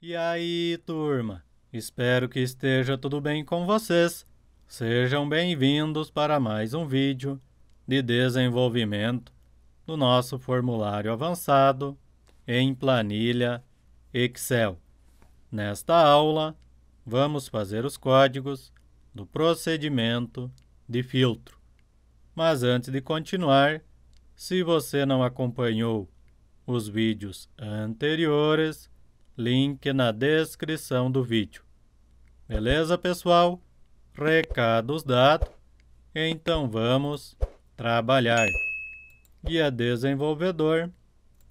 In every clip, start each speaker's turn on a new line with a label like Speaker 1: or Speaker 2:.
Speaker 1: E aí, turma? Espero que esteja tudo bem com vocês. Sejam bem-vindos para mais um vídeo de desenvolvimento do nosso formulário avançado em planilha Excel. Nesta aula, vamos fazer os códigos do procedimento de filtro. Mas antes de continuar, se você não acompanhou os vídeos anteriores, link na descrição do vídeo. Beleza, pessoal? Recados dados. Então vamos trabalhar. Guia desenvolvedor,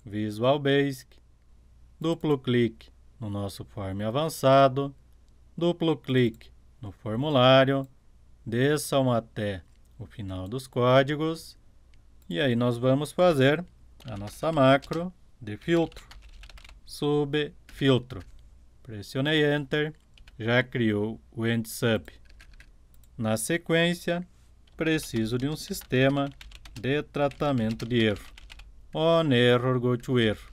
Speaker 1: Visual Basic, duplo clique no nosso form avançado, duplo clique no formulário, desçam até o final dos códigos e aí nós vamos fazer a nossa macro de filtro. Subfiltro. Pressionei Enter, já criou o EndSub. Na sequência, preciso de um sistema de tratamento de erro. On error, go to erro.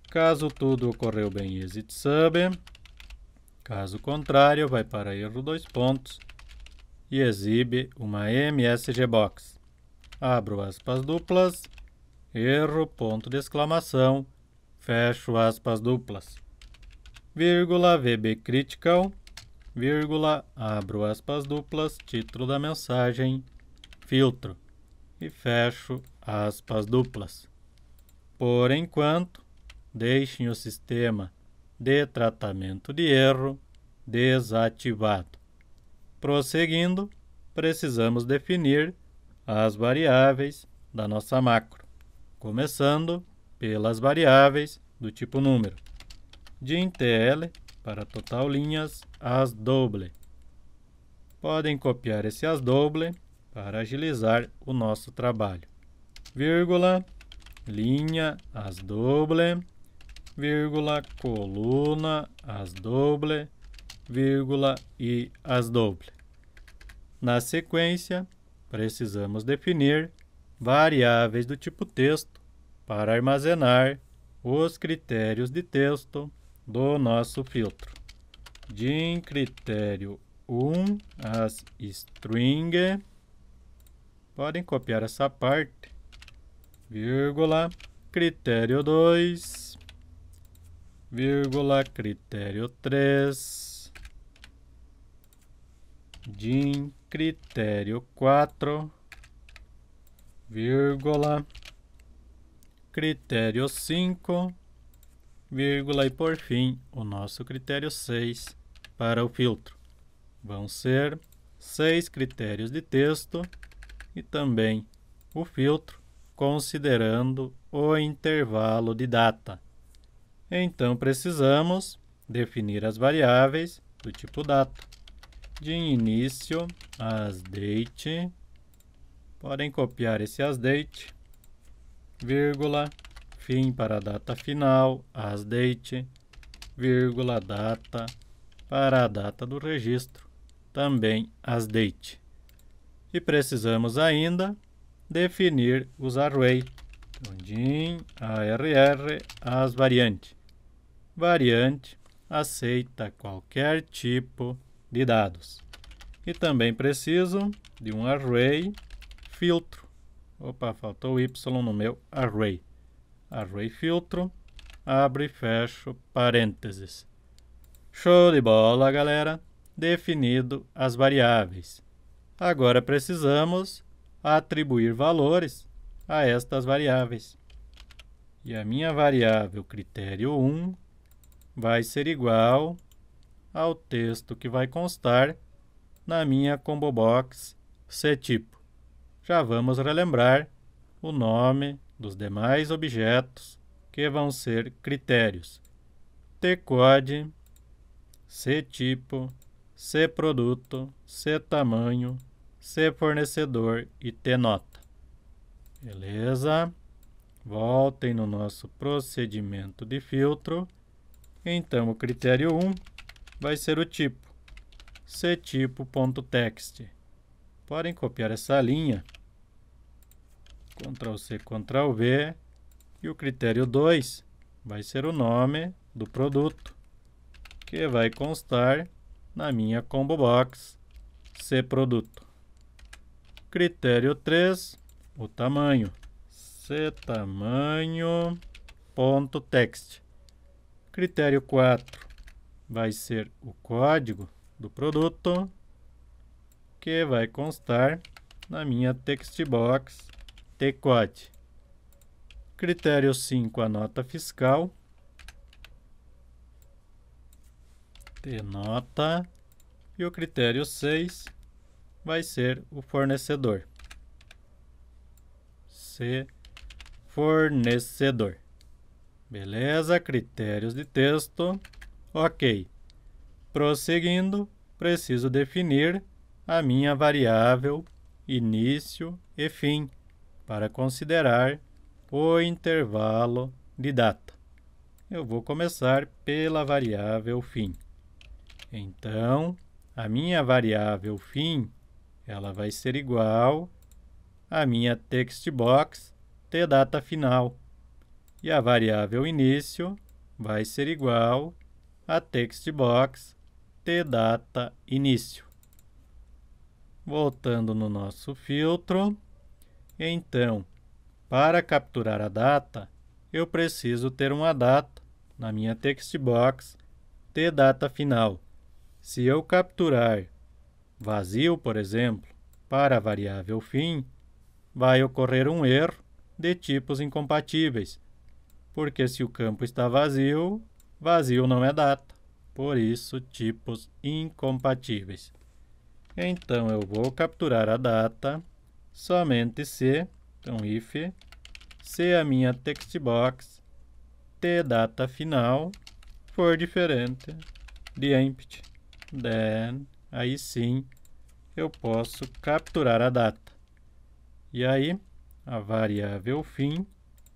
Speaker 1: Caso tudo ocorreu bem, exit sub. Caso contrário, vai para erro 2 pontos e exibe uma MSG Box. Abro aspas duplas, erro, ponto de exclamação, fecho aspas duplas, vírgula, VB Critical, vírgula, abro aspas duplas, título da mensagem, filtro, e fecho aspas duplas. Por enquanto, deixem o sistema de tratamento de erro desativado. Prosseguindo, precisamos definir as variáveis da nossa macro, começando pelas variáveis do tipo número. De intl para total linhas as double. Podem copiar esse as double para agilizar o nosso trabalho. Vírgula, linha as double, vírgula, coluna as double, vírgula e as double. Na sequência, precisamos definir variáveis do tipo texto para armazenar os critérios de texto do nosso filtro. De critério 1 as string, podem copiar essa parte, vírgula, critério 2, vírgula, critério 3, de critério 4, vírgula, critério 5, vírgula e por fim o nosso critério 6 para o filtro. Vão ser 6 critérios de texto e também o filtro considerando o intervalo de data. Então precisamos definir as variáveis do tipo data. De início as date, podem copiar esse as date, vírgula, fim para a data final, as date, vírgula, data para a data do registro, também as date. E precisamos ainda definir os array, então, din arr as variante. Variante aceita qualquer tipo de dados. E também preciso de um array filtro. Opa, faltou o Y no meu array. Array filtro, abro e fecho parênteses. Show de bola, galera! Definido as variáveis. Agora precisamos atribuir valores a estas variáveis. E a minha variável critério 1 vai ser igual ao texto que vai constar na minha combo box cTypo. Já vamos relembrar o nome dos demais objetos que vão ser critérios: tcode, cTypo, cProduto, cTamanho, cFornecedor e tNota. Beleza? Voltem no nosso procedimento de filtro. Então, o critério 1 vai ser o tipo cTypo.text. Podem copiar essa linha, Ctrl+C, Ctrl+V, e o critério 2 vai ser o nome do produto, que vai constar na minha combo box cProduto. Critério 3, o tamanho, ctamanho.text. Critério 4 vai ser o código do produto, que vai constar na minha textbox tcode. Critério 5, a nota fiscal, tnota, e o critério 6 vai ser o fornecedor, fornecedor. Beleza? Critérios de texto. Ok. Prosseguindo, preciso definir a minha variável início e fim para considerar o intervalo de data. Eu vou começar pela variável fim. Então, a minha variável fim, ela vai ser igual à minha textbox tData final. E a variável início vai ser igual a textbox tData início. Voltando no nosso filtro, então, para capturar a data, eu preciso ter uma data na minha textbox tData final. Se eu capturar vazio, por exemplo, para a variável fim, vai ocorrer um erro de tipos incompatíveis, porque se o campo está vazio, vazio não é data, por isso tipos incompatíveis. Então, eu vou capturar a data somente se, então if, se a minha textbox tData final for diferente de empty, then, aí sim, eu posso capturar a data. E aí, a variável fim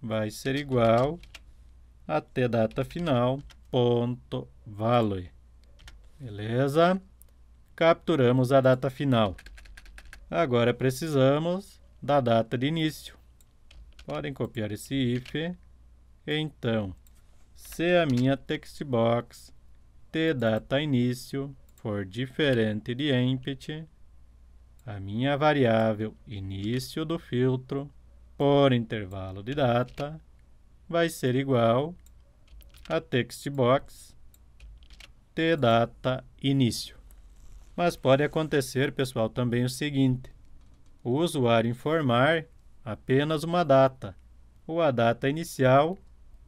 Speaker 1: vai ser igual a tData final ponto value. Beleza? Capturamos a data final. Agora precisamos da data de início. Podem copiar esse if. Então, se a minha textbox tData início for diferente de empty, a minha variável início do filtro por intervalo de data vai ser igual a textbox tData início. Mas pode acontecer, pessoal, também o seguinte: o usuário informar apenas uma data, ou a data inicial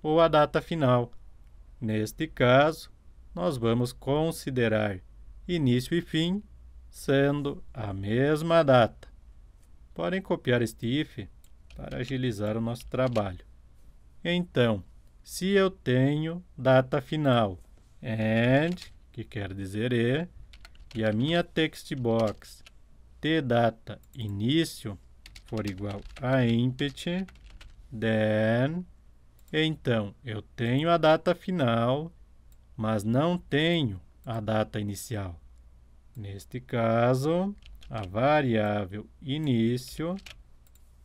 Speaker 1: ou a data final. Neste caso, nós vamos considerar início e fim sendo a mesma data. Podem copiar este if para agilizar o nosso trabalho. Então, se eu tenho data final and, que quer dizer e a minha textbox tData início for igual a empty, then, então, eu tenho a data final, mas não tenho a data inicial. Neste caso, a variável início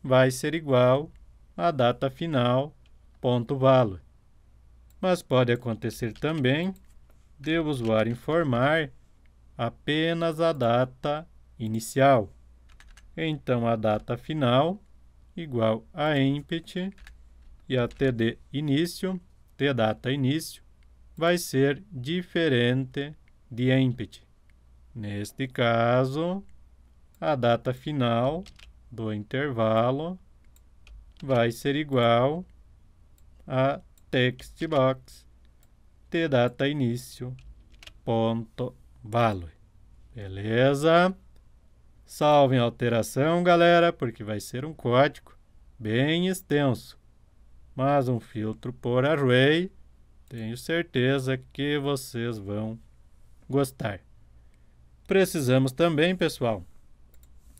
Speaker 1: vai ser igual a data final ponto value. Mas pode acontecer também de o usuário informar apenas a data inicial. Então, a data final igual a empty e a td início, tData início, vai ser diferente de empty. Neste caso, a data final do intervalo vai ser igual a textbox tData início ponto value. Beleza? Salvem a alteração, galera, porque vai ser um código bem extenso. Mas um filtro por array, tenho certeza que vocês vão gostar. Precisamos também, pessoal,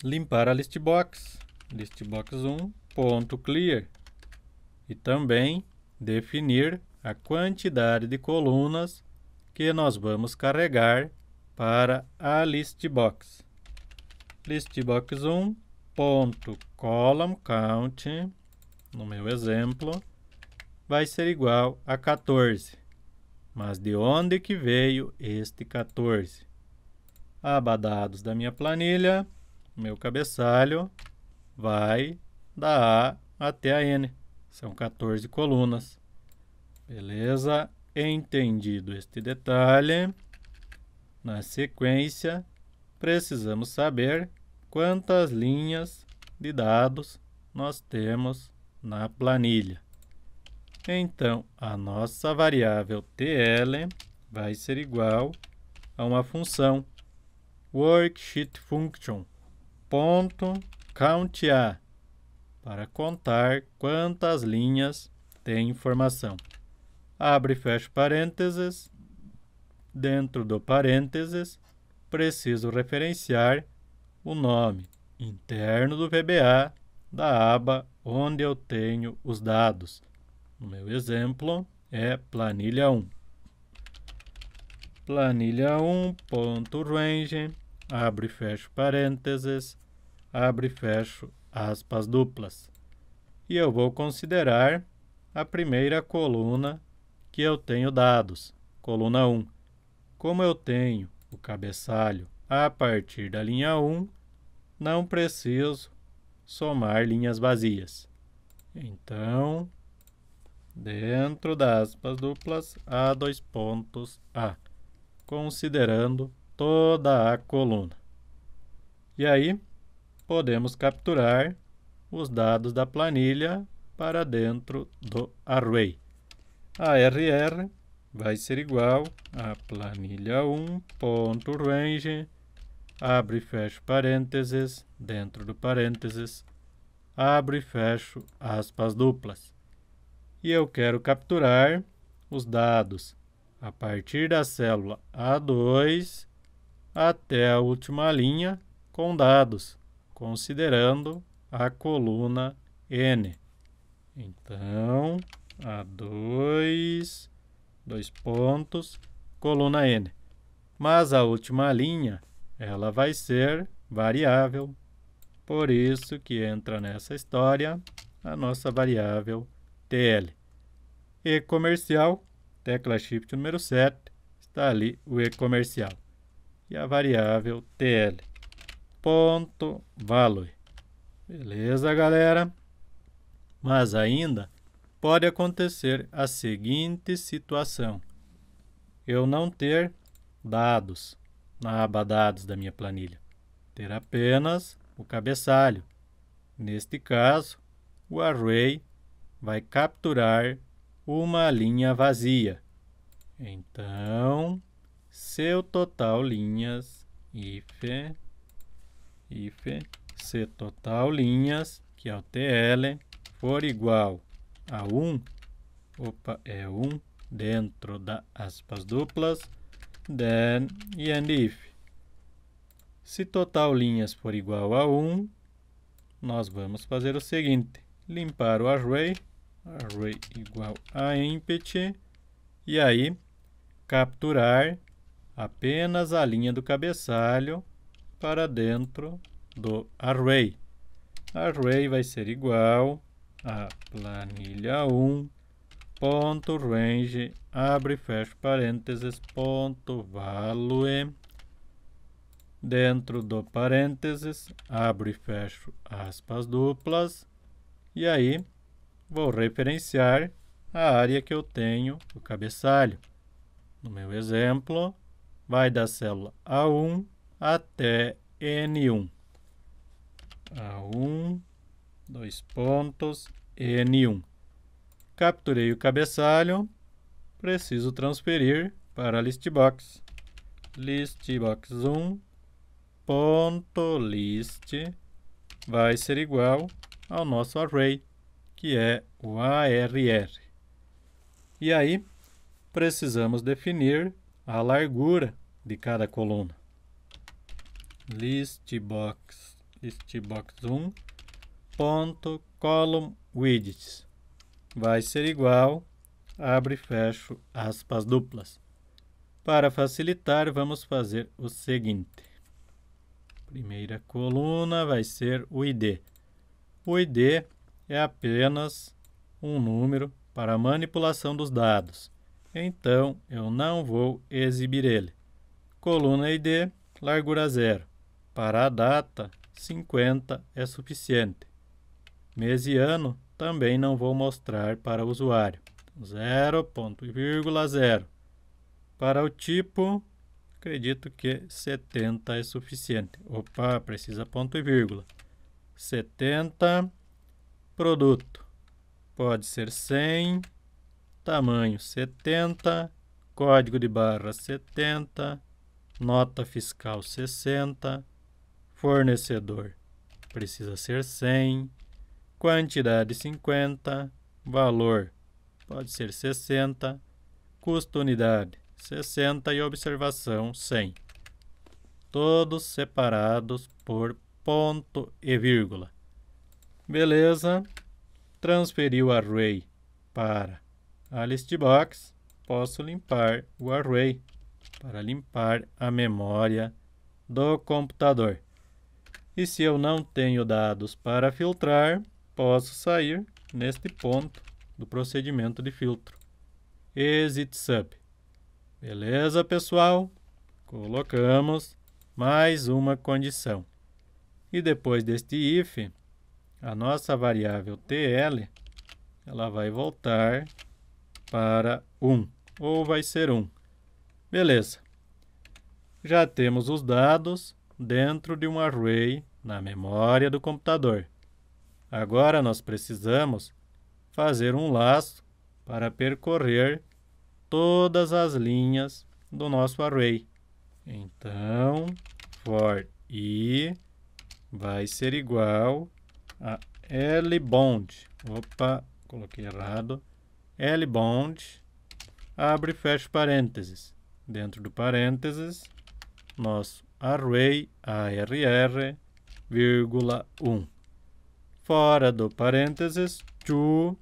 Speaker 1: limpar a listbox, listbox1.clear, e também definir a quantidade de colunas que nós vamos carregar para a listbox. Listbox1.columnCount, no meu exemplo, vai ser igual a 14. Mas de onde que veio este 14? Aba dados da minha planilha, meu cabeçalho vai da A até a N. São 14 colunas. Beleza? Entendido este detalhe. Na sequência, precisamos saber quantas linhas de dados nós temos na planilha. Então, a nossa variável TL vai ser igual a uma função worksheet_function.countA para contar quantas linhas tem informação. Abre e fecha parênteses. Dentro do parênteses, preciso referenciar o nome interno do VBA da aba onde eu tenho os dados. No meu exemplo, é planilha 1. Planilha 1.range, abre e fecho parênteses, abre e fecho aspas duplas. E eu vou considerar a primeira coluna que eu tenho dados, coluna 1. Como eu tenho o cabeçalho a partir da linha 1, não preciso somar linhas vazias. Então, dentro das aspas duplas, há 2 pontos A, considerando toda a coluna. E aí, podemos capturar os dados da planilha para dentro do array. ARR vai ser igual a planilha 1.range, abre e fecho parênteses, dentro do parênteses, abre e fecho aspas duplas. E eu quero capturar os dados a partir da célula A2 até a última linha com dados, considerando a coluna N. Então, A2, 2 pontos, coluna N. Mas a última linha, ela vai ser variável. Por isso que entra nessa história a nossa variável TL. E comercial, tecla Shift número 7, está ali o E comercial. E a variável TL. Ponto value. Beleza, galera? Mas ainda pode acontecer a seguinte situação: eu não ter dados na aba dados da minha planilha, ter apenas o cabeçalho. Neste caso, o array vai capturar uma linha vazia. Então, se o total linhas se total linhas, que é o TL, for igual a 1, é 1 dentro das aspas duplas, then and if. Se total linhas for igual a 1, nós vamos fazer o seguinte: limpar o array igual a empty, e aí capturar apenas a linha do cabeçalho para dentro do array. Array vai ser igual a planilha 1.range, abre e fecha parênteses, ponto value, dentro do parênteses, abre e fecho aspas duplas, e aí vou referenciar a área que eu tenho o cabeçalho. No meu exemplo, vai da célula A1 até N1. A1, 2 pontos, N1. Capturei o cabeçalho, preciso transferir para a listbox. Listbox1 ponto list vai ser igual ao nosso array, que é o ARR. E aí, precisamos definir a largura de cada coluna. Listbox1 ponto column widths vai ser igual, abre e fecho aspas duplas. Para facilitar, vamos fazer o seguinte: primeira coluna vai ser o ID. O ID é apenas um número para manipulação dos dados. então eu não vou exibir ele. Coluna ID, largura 0. Para a data, 50 é suficiente. Mês e ano também não vou mostrar para o usuário. 0,0. Para o tipo, acredito que 70 é suficiente. Opa, precisa ponto e vírgula. 70, produto. Pode ser 100, tamanho 70, código de barra 70, nota fiscal 60, fornecedor precisa ser 100, quantidade 50, valor pode ser 60, custo unidade 60 e observação 100. Todos separados por ponto e vírgula. Beleza. Transferi o array para a listbox. Posso limpar o array para limpar a memória do computador. E se eu não tenho dados para filtrar, posso sair neste ponto do procedimento de filtro. Exit sub. Beleza, pessoal? Colocamos mais uma condição. E depois deste if, a nossa variável TL, ela vai voltar para 1, ou vai ser 1. Beleza. Já temos os dados dentro de um array na memória do computador. Agora nós precisamos fazer um laço para percorrer todas as linhas do nosso array. Então, for i vai ser igual a lbound. Opa, coloquei errado. Lbound, abre e fecha parênteses. Dentro do parênteses, nosso array arr, vírgula 1. Fora do parênteses, to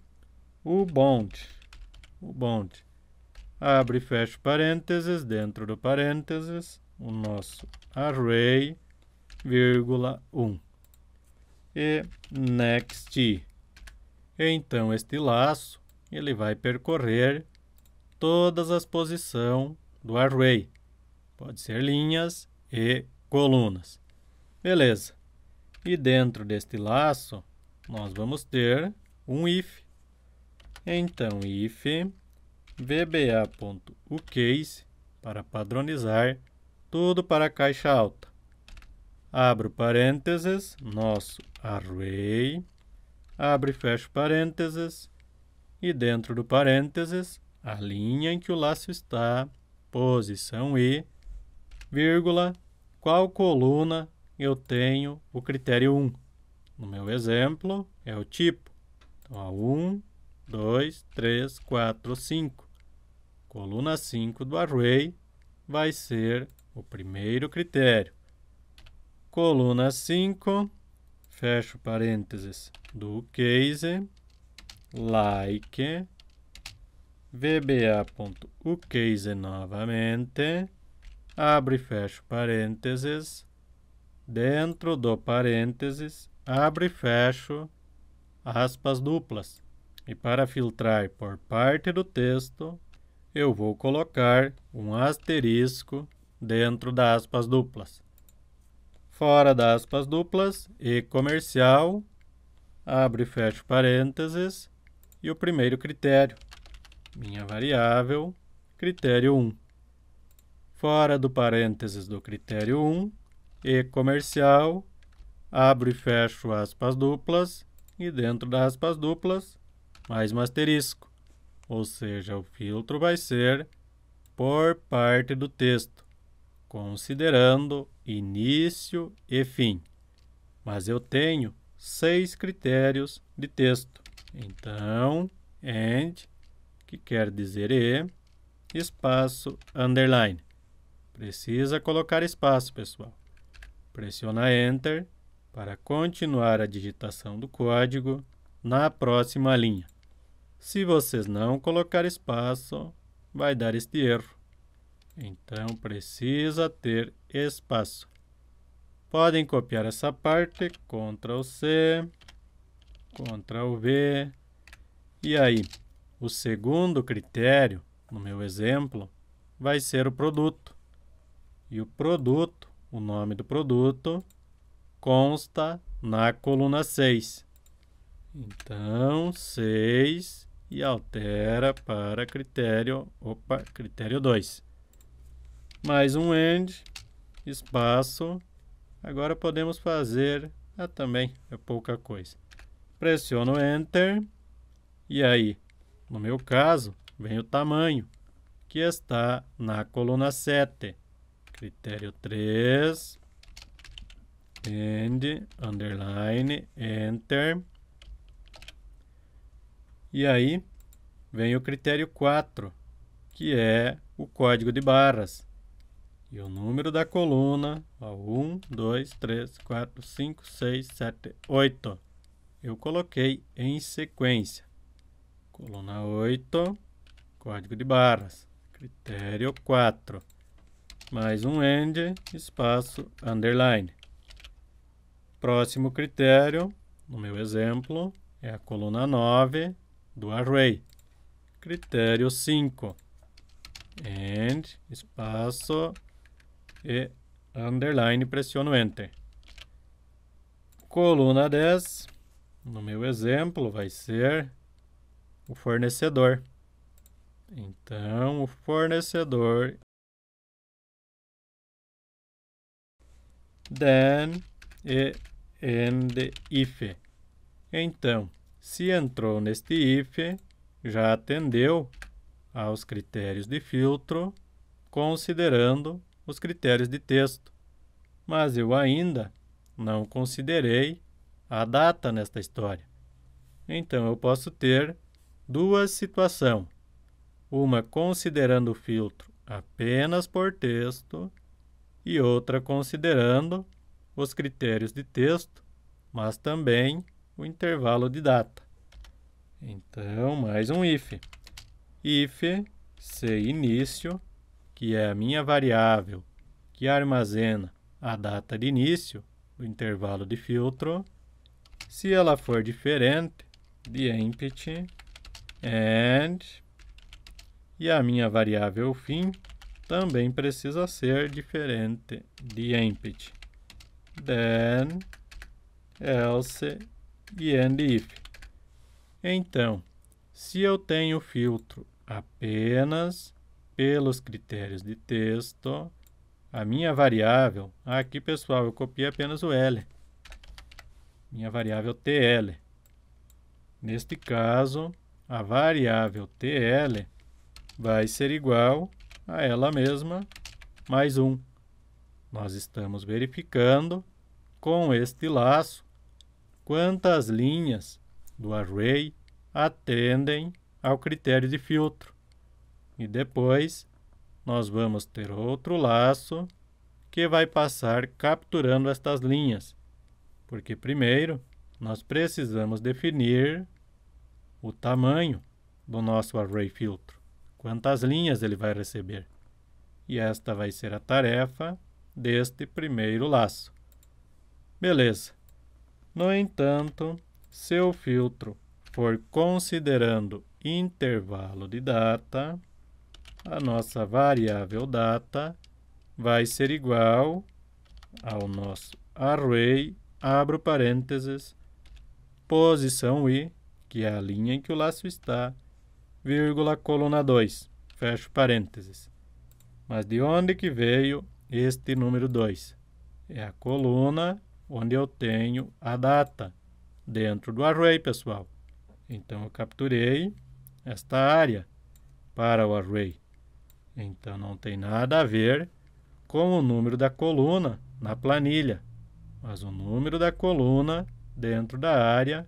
Speaker 1: o bound. Abre e fecha parênteses. Dentro do parênteses, o nosso array, vírgula 1. E next. Então, este laço ele vai percorrer todas as posições do array. Pode ser linhas e colunas. Beleza. E dentro deste laço, nós vamos ter um if. Então, if vba.uCase para padronizar tudo para a caixa alta. Abro parênteses, nosso array, abre e fecha parênteses, e dentro do parênteses, a linha em que o laço está, posição i, vírgula, qual coluna eu tenho o critério 1. No meu exemplo, é o tipo. Então, 1, 2, 3, 4, 5. Coluna 5 do array vai ser o primeiro critério. Coluna 5, fecho parênteses do case, like, vba.uCase novamente, abre e fecho parênteses, dentro do parênteses, abre e fecho aspas duplas. E para filtrar por parte do texto, eu vou colocar um asterisco dentro das aspas duplas. Fora das aspas duplas, e comercial, abre e fecho parênteses, e o primeiro critério, minha variável, critério 1. Fora do parênteses do critério 1, e comercial, abro e fecho aspas duplas, e dentro das aspas duplas, mais um asterisco. Ou seja, o filtro vai ser por parte do texto, considerando início e fim. Mas eu tenho 6 critérios de texto. Então, and, que quer dizer e, espaço, underline. Precisa colocar espaço, pessoal. Pressiona Enter para continuar a digitação do código na próxima linha. Se vocês não colocar espaço, vai dar este erro. Então, precisa ter espaço. Podem copiar essa parte, Ctrl C, Ctrl V. E aí, o segundo critério no meu exemplo, vai ser o produto. E o produto, o nome do produto, consta na coluna 6. Então, 6 e altera para critério 2. Mais um AND, espaço. Agora podemos fazer, também é pouca coisa. Pressiono Enter e aí, no meu caso, vem o tamanho, que está na coluna 7. Critério 3, AND, underline, Enter. E aí, vem o critério 4, que é o código de barras. E o número da coluna, 1, 2, 3, 4, 5, 6, 7, 8. Eu coloquei em sequência. Coluna 8, código de barras. Critério 4. Mais um AND, espaço, underline. Próximo critério, no meu exemplo, é a coluna 9 do array. Critério 5. AND, espaço, e underline, pressiono Enter. Coluna 10, no meu exemplo, vai ser o fornecedor. Então, o fornecedor, then e end if. Então, se entrou neste if, já atendeu aos critérios de filtro, considerando os critérios de texto. Mas eu ainda não considerei a data nesta história. Então, eu posso ter duas situações. Uma considerando o filtro apenas por texto e outra considerando os critérios de texto, mas também o intervalo de data. Então, mais um if. If se início, que é a minha variável que armazena a data de início do intervalo de filtro, se ela for diferente de empty, and, e a minha variável fim também precisa ser diferente de empty, then, else e end if. Então, se eu tenho filtro apenas pelos critérios de texto, a minha variável, aqui pessoal, eu copiei apenas o L, minha variável TL. Neste caso, a variável TL vai ser igual a ela mesma mais 1. Nós estamos verificando com este laço quantas linhas do array atendem ao critério de filtro. E depois nós vamos ter outro laço que vai passar capturando estas linhas, porque primeiro nós precisamos definir o tamanho do nosso array filtro, quantas linhas ele vai receber. E esta vai ser a tarefa deste primeiro laço. Beleza. No entanto, se o filtro for considerando intervalo de data, a nossa variável data vai ser igual ao nosso array, abro parênteses, posição i, que é a linha em que o laço está, vírgula, coluna 2, fecho parênteses. Mas de onde que veio este número 2? É a coluna onde eu tenho a data, dentro do array, pessoal. Então, eu capturei esta área para o array. Então, não tem nada a ver com o número da coluna na planilha, mas o número da coluna dentro da área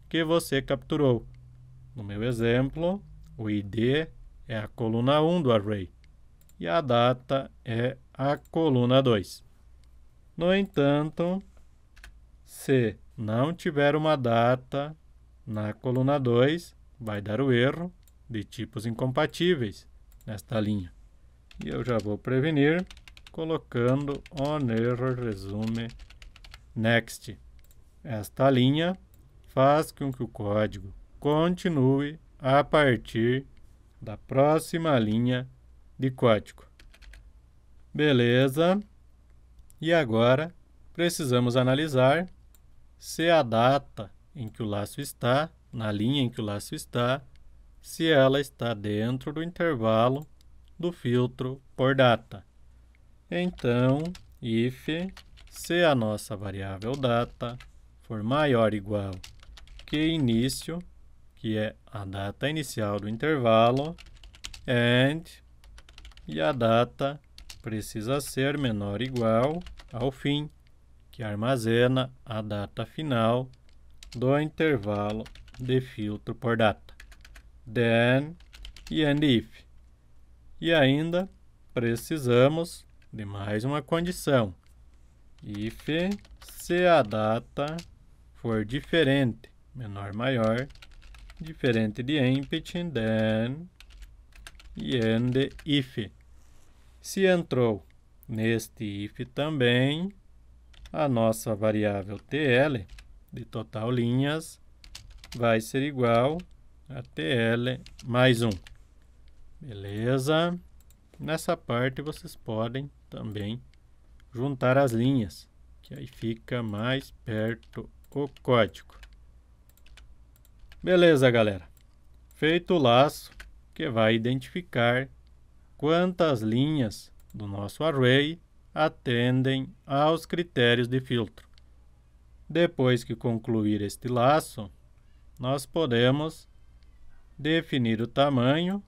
Speaker 1: que você capturou. No meu exemplo, o ID é a coluna 1 do array e a data é a coluna 2. No entanto, se não tiver uma data na coluna 2, vai dar o erro de tipos incompatíveis nesta linha. E eu já vou prevenir colocando on error resume next. Esta linha faz com que o código continue a partir da próxima linha de código. Beleza? E agora precisamos analisar se a data em que o laço está, na linha em que o laço está, se ela está dentro do intervalo do filtro por data. Então, if se a nossa variável data for maior ou igual que início, que é a data inicial do intervalo, and, e a data precisa ser menor ou igual ao fim, que armazena a data final do intervalo de filtro por data. Then e and if. E ainda precisamos de mais uma condição. If se a data for diferente, menor ou maior, diferente de empty, then e and if. Se entrou neste if também, a nossa variável TL de total linhas vai ser igual a TL mais 1. Beleza? Nessa parte vocês podem também juntar as linhas, que aí fica mais perto o código. Beleza, galera? Feito o laço, que vai identificar quantas linhas do nosso array atendem aos critérios de filtro. Depois que concluir este laço, nós podemos definir o tamanho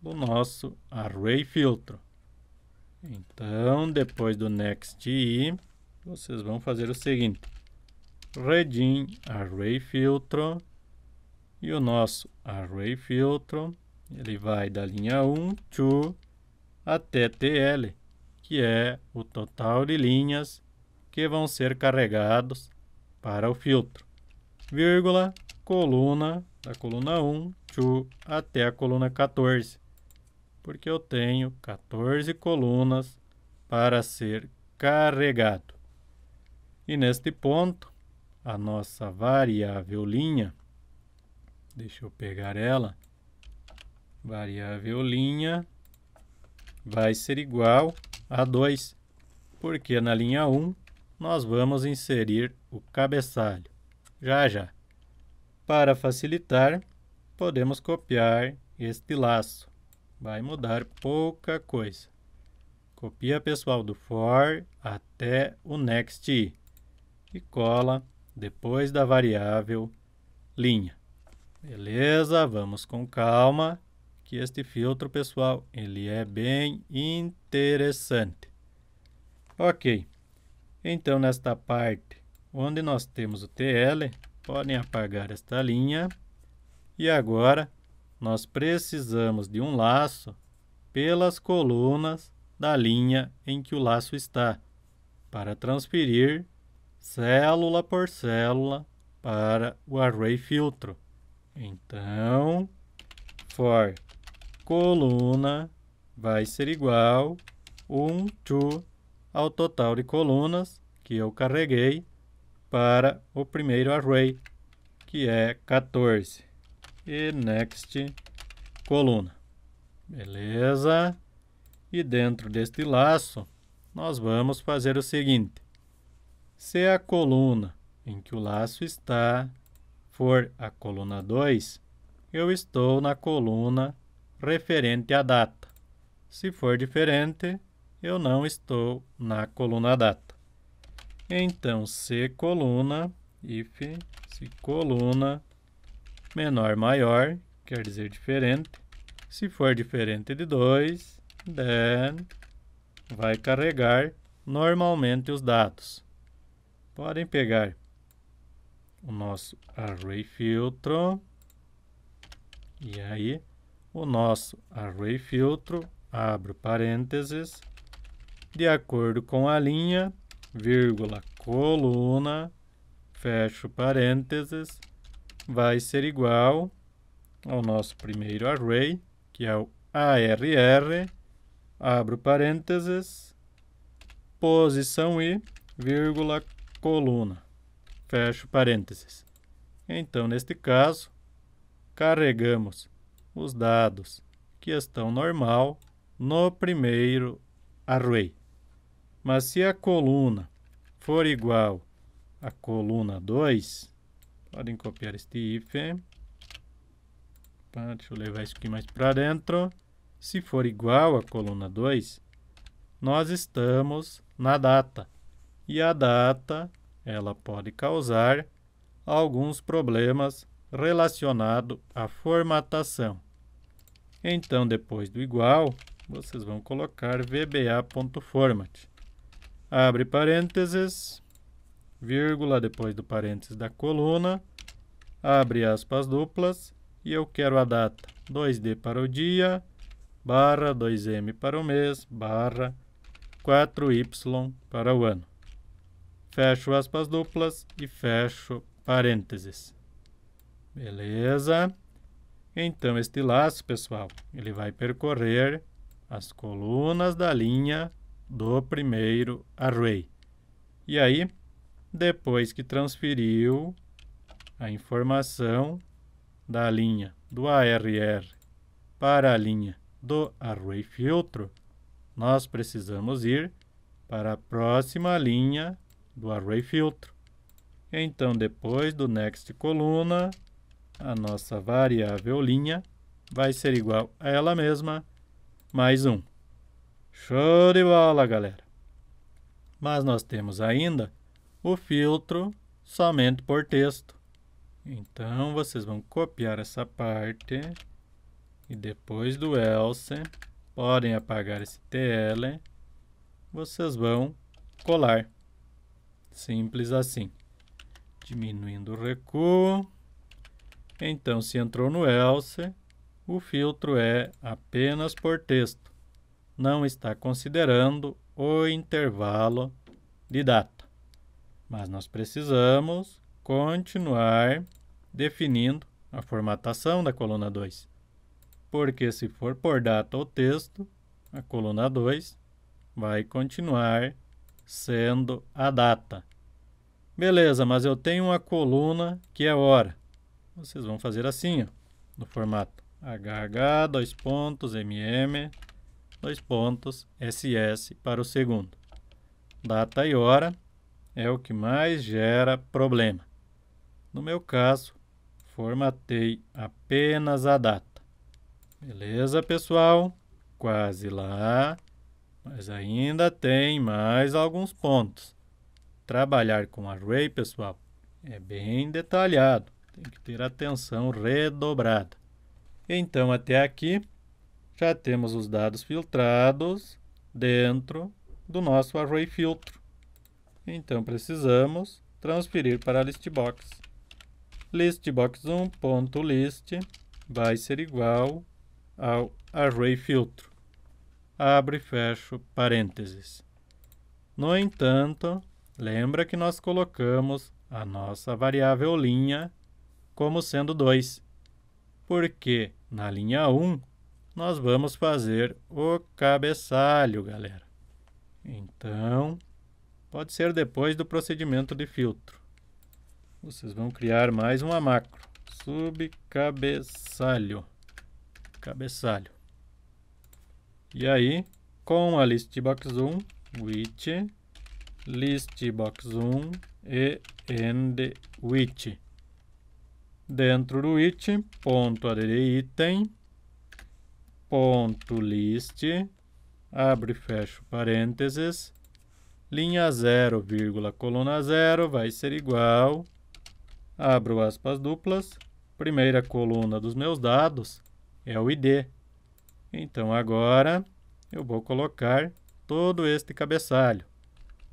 Speaker 1: do nosso array filtro. Então, depois do next i, vocês vão fazer o seguinte: redim array filtro, e o nosso array filtro ele vai da linha 1 to até TL, que é o total de linhas que vão ser carregados para o filtro, vírgula, coluna, da coluna 1 to até a coluna 14, porque eu tenho 14 colunas para ser carregado. E neste ponto, a nossa variável linha, deixa eu pegar ela, variável linha vai ser igual a 2, porque na linha 1 nós vamos inserir o cabeçalho. Já. Para facilitar, podemos copiar este laço. Vai mudar pouca coisa. Copia, pessoal, do for até o next i e cola depois da variável linha. Beleza? Vamos com calma, que este filtro, pessoal, ele é bem interessante. Ok, então nesta parte onde nós temos o TL, podem apagar esta linha. E agora nós precisamos de um laço pelas colunas da linha em que o laço está, para transferir célula por célula para o array filtro. Então, for coluna vai ser igual 1 to ao total de colunas que eu carreguei para o primeiro array, que é 14. E next coluna. Beleza? E dentro deste laço, nós vamos fazer o seguinte: se a coluna em que o laço está for a coluna 2, eu estou na coluna referente à data. Se for diferente, eu não estou na coluna data. Então, se coluna, if, se coluna menor maior, quer dizer diferente. Se for diferente de 2, then vai carregar normalmente os dados. Podem pegar o nosso array filtro, e aí o nosso array filtro, abro parênteses, de acordo com a linha, vírgula, coluna, fecho parênteses, vai ser igual ao nosso primeiro array, que é o ARR, abro parênteses, posição i, vírgula, coluna, fecho parênteses. Então, neste caso, carregamos os dados que estão normal no primeiro array. Mas se a coluna for igual à coluna 2, podem copiar este if. Deixa eu levar isso aqui mais para dentro. Se for igual à coluna 2, nós estamos na data. E a data, ela pode causar alguns problemas relacionados à formatação. Então, depois do igual, vocês vão colocar vba.format. Abre parênteses, vírgula, depois do parênteses da coluna, abre aspas duplas, e eu quero a data 2D para o dia, barra 2M para o mês, barra 4Y para o ano. Fecho aspas duplas e fecho parênteses. Beleza? Então, este laço, pessoal, ele vai percorrer as colunas da linha do primeiro array. E aí, depois que transferiu a informação da linha do ARR para a linha do array filtro, nós precisamos ir para a próxima linha do array filtro. Então, depois do next coluna, a nossa variável linha vai ser igual a ela mesma, mais 1. Show de bola, galera! Mas nós temos ainda o filtro somente por texto. Então, vocês vão copiar essa parte e depois do else, podem apagar esse TL, vocês vão colar. Simples assim. Diminuindo o recuo. Então, se entrou no else, o filtro é apenas por texto. Não está considerando o intervalo de data. Mas nós precisamos continuar definindo a formatação da coluna 2. Porque se for por data ou texto, a coluna 2 vai continuar sendo a data. Beleza, mas eu tenho uma coluna que é hora. Vocês vão fazer assim, ó, no formato HH, SS para o segundo. Data e hora é o que mais gera problema. No meu caso, formatei apenas a data. Beleza, pessoal? Quase lá, mas ainda tem mais alguns pontos. Trabalhar com array, pessoal, é bem detalhado. Tem que ter atenção redobrada. Então, até aqui, já temos os dados filtrados dentro do nosso array filtro. Então, precisamos transferir para a listbox. Listbox1.list vai ser igual ao array filtro. Abre e fecho parênteses. No entanto, lembra que nós colocamos a nossa variável linha como sendo 2, porque na linha 1 nós vamos fazer o cabeçalho, galera. Então, pode ser depois do procedimento de filtro. Vocês vão criar mais uma macro, subcabeçalho, cabeçalho. E aí, com a listbox1, with listbox1 e end with. Dentro do it, ponto add item, ponto list, abre e fecho parênteses, linha 0, vírgula, coluna 0 vai ser igual, abro aspas duplas, primeira coluna dos meus dados é o ID. Então, agora, eu vou colocar todo este cabeçalho,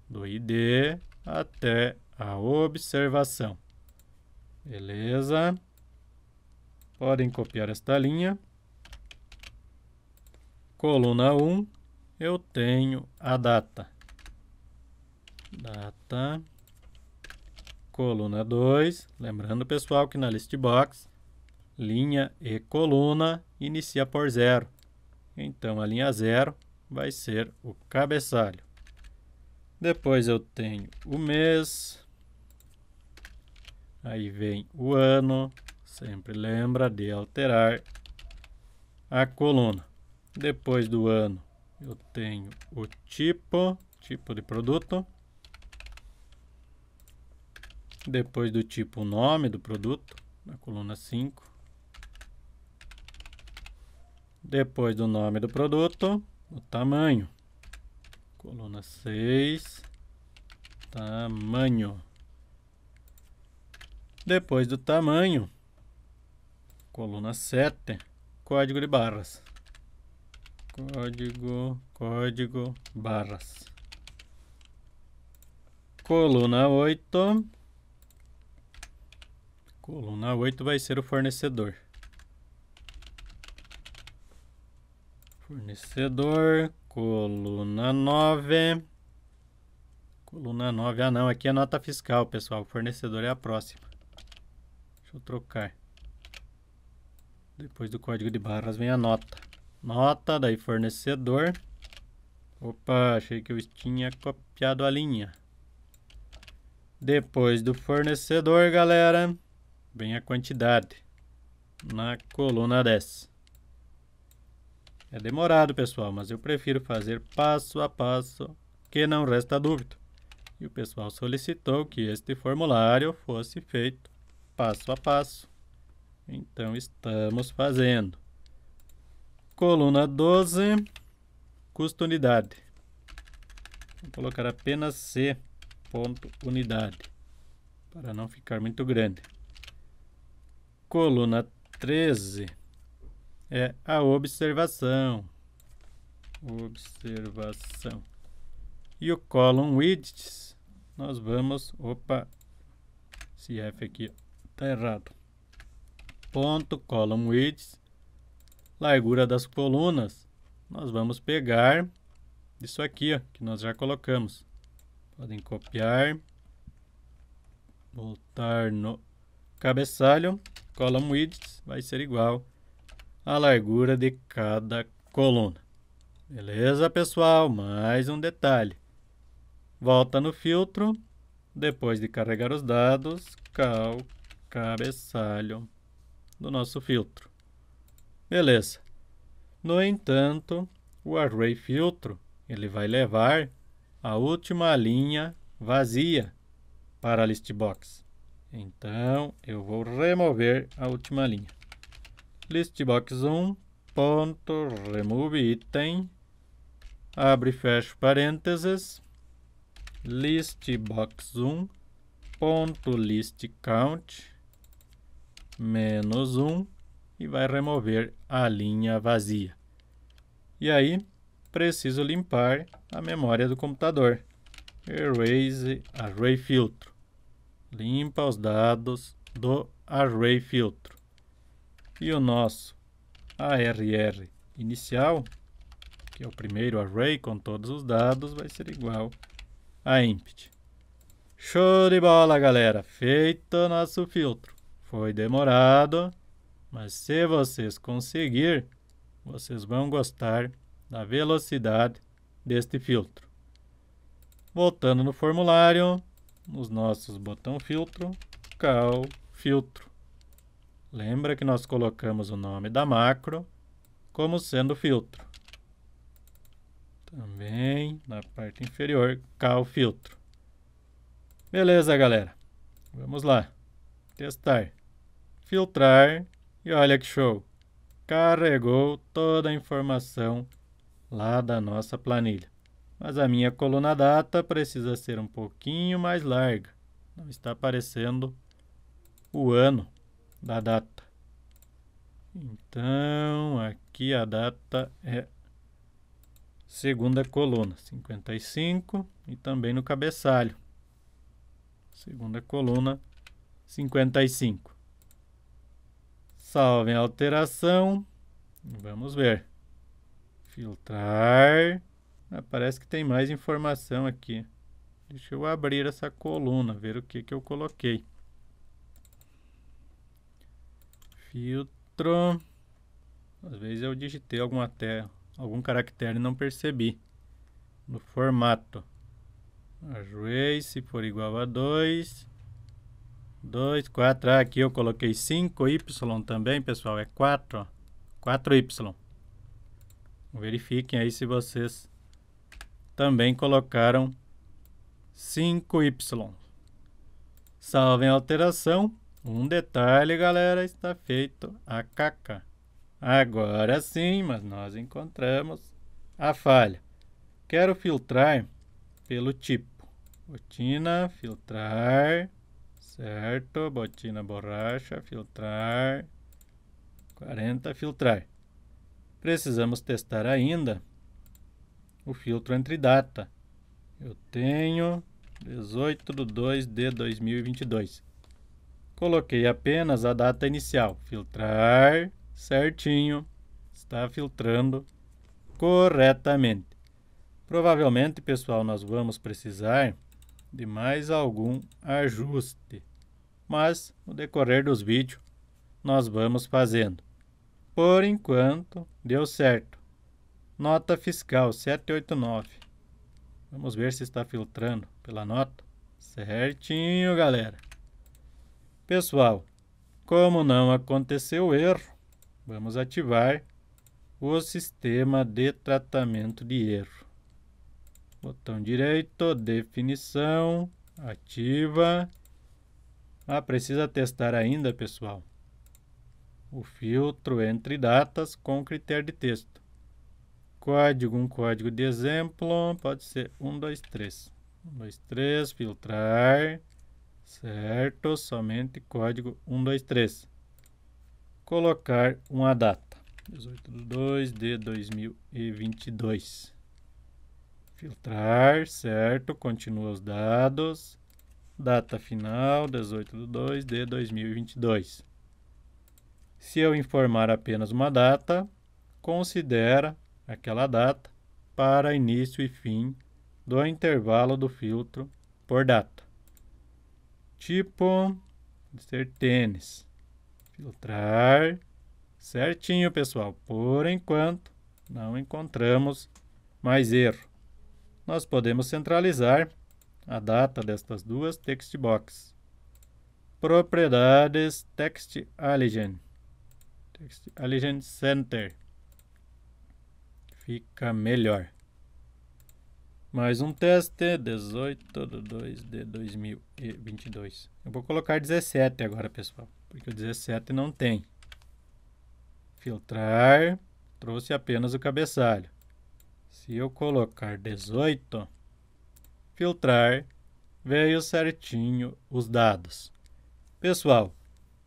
Speaker 1: do ID até a observação. Beleza? Podem copiar esta linha. Coluna 1, eu tenho a data. Data. Coluna 2, lembrando, pessoal, que na listbox, linha e coluna inicia por 0. Então, a linha 0 vai ser o cabeçalho. Depois eu tenho o mês. Aí vem o ano. Sempre lembra de alterar a coluna. Depois do ano, eu tenho o tipo de produto. Depois do tipo, o nome do produto, na coluna 5. Depois do nome do produto, o tamanho. Coluna 6, tamanho. Depois do tamanho, coluna 7, código de barras. Código barras. Coluna 8. Coluna 8 vai ser o fornecedor. Fornecedor, coluna 9. Coluna 9, não, aqui é nota fiscal, pessoal. O fornecedor é a próxima. Deixa eu trocar. Depois do código de barras vem a nota. Nota, daí fornecedor. Opa, achei que eu tinha copiado a linha. Depois do fornecedor, galera, vem a quantidade. Na coluna 10. É demorado, pessoal, mas eu prefiro fazer passo a passo, que não resta dúvida. E o pessoal solicitou que este formulário fosse feito passo a passo. Então, estamos fazendo. Coluna 12, custo unidade. Vou colocar apenas C, ponto unidade, para não ficar muito grande. Coluna 13 é a observação. Observação. E o column widgets, nós vamos... Opa, esse F aqui está errado. Ponto column widths, largura das colunas, nós vamos pegar isso aqui, ó, que nós já colocamos. Podem copiar, voltar no cabeçalho, column widths vai ser igual à largura de cada coluna. Beleza, pessoal? Mais um detalhe. Volta no filtro, depois de carregar os dados, cabeçalho do nosso filtro. Beleza. No entanto, o array filtro, ele vai levar a última linha vazia para a listbox. Então, eu vou remover a última linha. Listbox1, ponto, remove item, abre e fecha parênteses, listbox1, ponto, list count, -1, e vai remover a linha vazia. E aí, preciso limpar a memória do computador. Erase array filtro. Limpa os dados do array filtro. E o nosso ARR inicial, que é o primeiro array com todos os dados, vai ser igual a empty. Show de bola, galera! Feito o nosso filtro. Foi demorado, mas se vocês conseguirem, vocês vão gostar da velocidade deste filtro. Voltando no formulário, nos nossos botão filtro, cal filtro. Lembra que nós colocamos o nome da macro como sendo filtro. Também na parte inferior, cal filtro. Beleza, galera. Vamos lá. Testar. Filtrar. E olha que show. Carregou toda a informação lá da nossa planilha. Mas a minha coluna data precisa ser um pouquinho mais larga. Não está aparecendo o ano da data. Então, aqui a data é segunda coluna, 55, e também no cabeçalho. Segunda coluna, 55. Salvem a alteração. Vamos ver. Filtrar. Parece que tem mais informação aqui. Deixa eu abrir essa coluna, ver o que eu coloquei. Filtro. Às vezes eu digitei algum caractere e não percebi. No formato. Array, se for igual a 2. 2, 4. Aqui eu coloquei 5y também, pessoal. É 4. Ó. 4y. Verifiquem aí se vocês também colocaram 5Y. Salvem a alteração. Um detalhe, galera, está feito a KK. Agora sim, mas nós encontramos a falha. Quero filtrar pelo tipo. Botina, filtrar, certo? Botina borracha, filtrar, 40, filtrar. Precisamos testar ainda o filtro entre data. Eu tenho 18/2/2022. Coloquei apenas a data inicial. Filtrar, certinho. Está filtrando corretamente. Provavelmente, pessoal, nós vamos precisar de mais algum ajuste. Mas, no decorrer dos vídeos, nós vamos fazendo. Por enquanto, deu certo. Nota fiscal 789. Vamos ver se está filtrando pela nota. Certinho, galera. Pessoal, como não aconteceu erro, vamos ativar o sistema de tratamento de erro. Botão direito, definição, ativa. Precisa testar ainda, pessoal, o filtro entre datas com critério de texto. Código, um código de exemplo, pode ser 1, 2, 3. 1, 2, 3, filtrar, certo, somente código 1, 2, 3. Colocar uma data, 18/2/2022. Filtrar, certo, continua os dados. Data final, 18/2/2022. Se eu informar apenas uma data, considera aquela data para início e fim do intervalo do filtro por data. Tipo, ser tênis. Filtrar, certinho, pessoal. Por enquanto, não encontramos mais erro. Nós podemos centralizar a data destas duas text boxes. Propriedades Text Allegiance. Text Allegiance Center. Fica melhor. Mais um teste, 18/2/2022. Eu vou colocar 17 agora, pessoal, porque o 17 não tem. Filtrar, trouxe apenas o cabeçalho. Se eu colocar 18, filtrar, veio certinho os dados. Pessoal,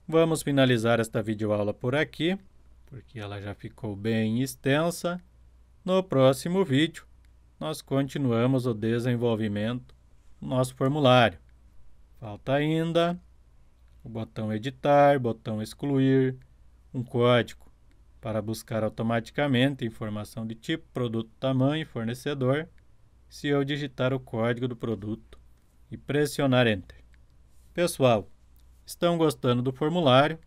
Speaker 1: vamos finalizar esta videoaula por aqui, porque ela já ficou bem extensa. No próximo vídeo, nós continuamos o desenvolvimento do nosso formulário. Falta ainda o botão editar, botão excluir, um código para buscar automaticamente informação de tipo, produto, tamanho e fornecedor, se eu digitar o código do produto e pressionar Enter. Pessoal, estão gostando do formulário?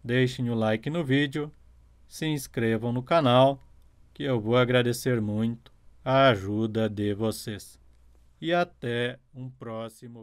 Speaker 1: Deixem o like no vídeo, se inscrevam no canal, que eu vou agradecer muito a ajuda de vocês. E até um próximo vídeo.